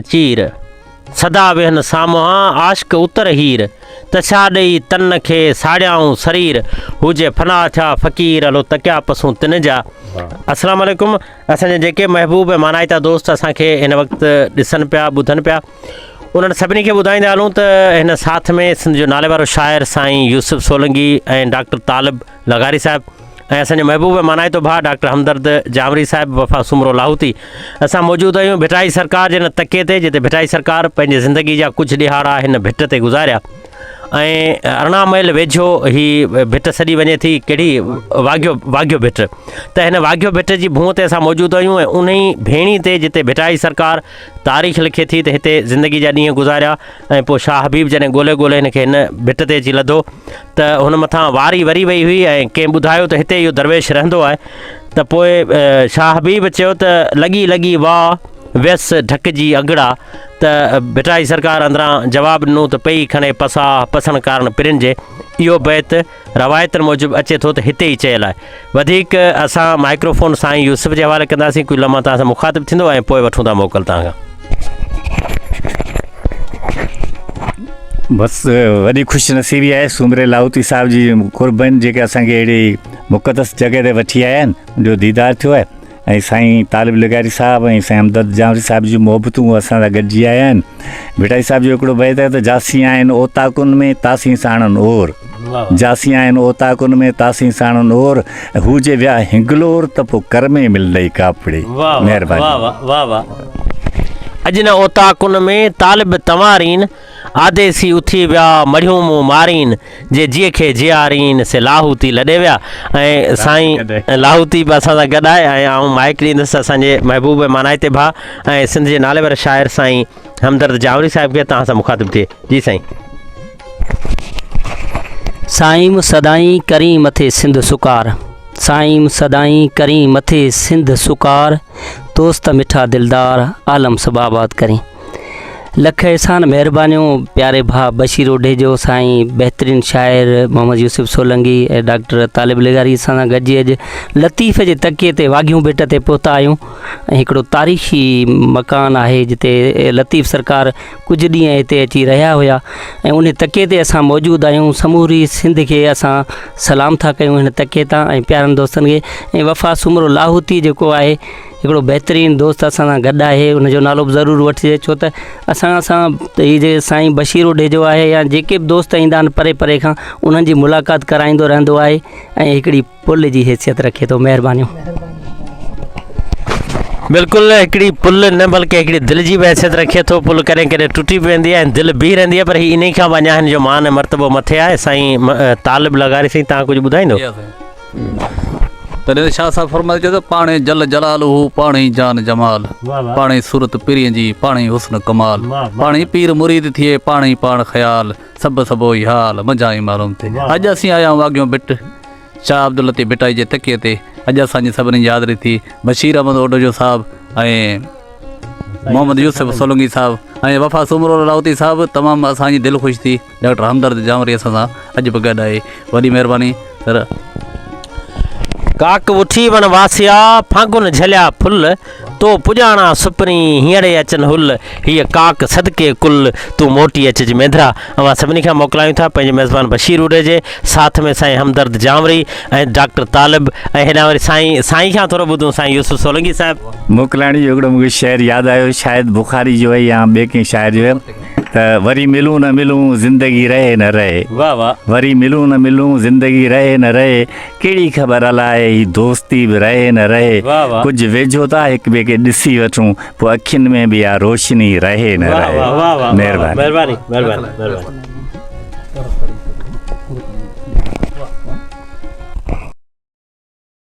चीर सदा वेहन सामुहा आशिक उतर हीर तछा ॾेई तन खे साड़ियाऊं शरीर हुजे फना थिया फ़क़ीर हलो तकिया पसूं तिन जा। अस्सलाम वालेकुम। असांजे जेके महबूब मानाइता दोस्त असांखे हिन वक़्तु ॾिसनि पिया ॿुधनि पिया उन्हनि सभिनी खे ॿुधाईंदा हलूं त हिन साथ में सिंध जो नाले वारो शाइर साईं यूसुफ सोलंगी ऐं डॉक्टर तालिब लगारी साहिबु ऐं असांजे महबूब मानाइतो भाउ डॉक्टर हमदर्द जामरी साहिबु वफ़ा सुमरो लाहौती असां मौजूदु आहियूं भिटाई सरकार जे हिन तके ते जिते भिटाई सरकार पंहिंजी ज़िंदगी जा कुझु ॾिहाड़ा हिन भिट ते गुज़ारिया ऐं अरिड़हं माइल वेझो ही भिट सॼी वञे थी कहिड़ी वाघियो भिट त हिन वाघियो भिट जी भूअ ते असां मौजूदु आहियूं ऐं उन ई भेणी ते जिते भिटाई सरकार तारीख़ लिखे थी त हिते ज़िंदगी जा ॾींहं गुज़ारिया ऐं पोइ शाह हबीब जॾहिं ॻोल्हे हिन खे हिन भिट ते अची लधो त हुन मथां वारी वरी वई हुई ऐं कंहिं ॿुधायो त हिते इहो दरवेश रहंदो आहे त पोइ शाह हबीब चयो त लॻी वाह व्यस ढक जी अगड़ा त भिटाई सरकार अंदरां जवाबु ॾिनो त पई खणे पसा पसण कारण पिरिन जे इहो बैत रवायतनि मूजिबि अचे थो त हिते ई चयल आहे। वधीक असां माइक्रोफोन साईं यूसुफ जे हवाले कंदासीं कोई लम्हा तव्हां सां मुखातिबु थींदो ऐं पोइ वठूं था मोकल तव्हां खां। बसि वॾी ख़ुशि नसीबी आहे सुमरे लाहौती साहिब जी क़ुर्बन जेके असांखे अहिड़ी मुक़दस जॻह ते वठी आया आहिनि मुंहिंजो दीदार थियो आहे ऐं साईं तालिब लगारी साहिबु ऐं साईं हमदर्द जामरी साहिब जी मोहबतूं असां सां गॾिजी आया आहिनि। भिटाई साहिब जो हिकिड़ो बैत आहे त जासी आहिनि ओताकुन में तासी साणनि ओर जासी आहिनि ओताकुन में तासी साणनि ओर हुजे विया हिंगलोर त पोइ कर में मिलंदई कापड़े। महिरबानी। अॼु न ओताकुन में तालिब तंवारीन आदेसी उथी विया मढ़ियूं मूं मारीन जे जीअ खे जियारीन से लाहौती लॾे विया ऐं साईं लाहौती बि असां सां गॾु आहे ऐं आउं माइक ॾींदुसि असांजे महबूब मानाइते भाउ ऐं सिंध जे नाले वारे शाइर साईं हमदर्द जावरी साहिब खे तव्हां सां मुखातिबु थिए। जी साईं। साईं सदाई करी मथे सिंध सुकार साईं सदाई करी मथे सिंध सुकार दोस्त मिठा दिलदार आलम सबाबाद करी। लख एहसान महिरबानियूं प्यारे भाउ बशीर ओडेजो साईं बहितरीन शाइर मोहम्मद यूसुफ सोलंगी ऐं डॉक्टर तालिब लगारी सां गॾिजी अॼु लतीफ़ जे तकिए ते वाघियूं भिट ते पहुता आहियूं ऐं हिकिड़ो तारीख़ी मकान आहे जिते लतीफ़ सरकार कुझु ॾींहं हिते अची रहिया हुया ऐं उन तकिए ते असां मौजूदु आहियूं। समूरी सिंध खे असां सलाम था कयूं हिन तकिए तां ऐं प्यारनि दोस्तनि खे ऐं वफ़ा सुमरो लाहौती जेको आहे हिकिड़ो बहितरीनु दोस्त असां सां गॾु आहे हुनजो नालो बि ज़रूरु वठिजे छो त असां हीअ जे साईं बशीर ओडेजो आहे या जेके बि दोस्त ईंदा आहिनि परे परे खां उन्हनि जी मुलाक़ात कराईंदो रहंदो आहे ऐं हिकिड़ी पुल जी हैसियत रखे थो। महिरबानियूं। बिल्कुलु हिकिड़ी पुल न बल्कि हिकिड़ी दिलि जी बि हैसियत रखे थो। पुल कॾहिं कॾहिं टुटी बि वेंदी आहे ऐं दिलि बीह रहंदी आहे पर हीअ इन खां वञा हिन जो मान मर्तबो मथे आहे। साईं तालिब लगारी साईं तव्हां कुझु ॿुधाईंदो? तॾहिं शाह साहिबु फरमाए चयो त पाणे जल जलाल हू पाणे जान जमाल पाणे सूरत पीरीअ जी पाणे हुस्न कमाल पाणे पीर मुरीद थिए पाणे पाण ख़्याल सभु सभु ई हाल मज़ा ई मालूम थिए। अॼु असीं आया आहियूं वाघियो भिट शाह अब्दुल लतीफ़ भिटाई जे तकिए ते अॼु असांजी सभिनी यादि थी बशीर अहमद ओडेजो साहिबु ऐं मोहम्मद यूसुफ सोलंगी साहिबु ऐं वफ़ा सुमरो लाहौती साहिबु तमामु असांजी दिलि ख़ुशि थी। डॉक्टर हमदर्द जामरी असां सां अॼु बि गॾु आहे। वॾी महिरबानी सर। काक उठी वन वासिया फागुन झलिया फुल तो पुॼाणा सुपरी हींअर अचनि हुल हीअ काक सदके कुल तूं मोटी अचिज मेंधरा। अवां सभिनी खां मोकिलायूं था पंहिंजे मेज़बान बशीर ओडेजे साथ में साईं हमदर्द जामरी ऐं डॉक्टर तालिब ऐं हेॾां वरी साईं खां थोरो ॿुधूं साईं यूसुफ सोलंगी साहिबु। मोकिलाइण जो हिकिड़ो मूंखे शाइर यादि आयो शायदि बुखारी जो आहे या ॿिए कंहिं शाइर जो आहे त वरी मिलूं न मिलूं ज़िंदगी रहे न रहे। वाह वाह। वरी मिलूं न मिलूं ज़िंदगी रहे न रहे कहिड़ी ख़बर अलाए ही दोस्ती बि रहे न रहे कुझु वेझो था हिक ॿिए खे ॾिसी वठूं पोइ अखियुनि में बि इहा रोशनी रहे न रहे। महिरबानी।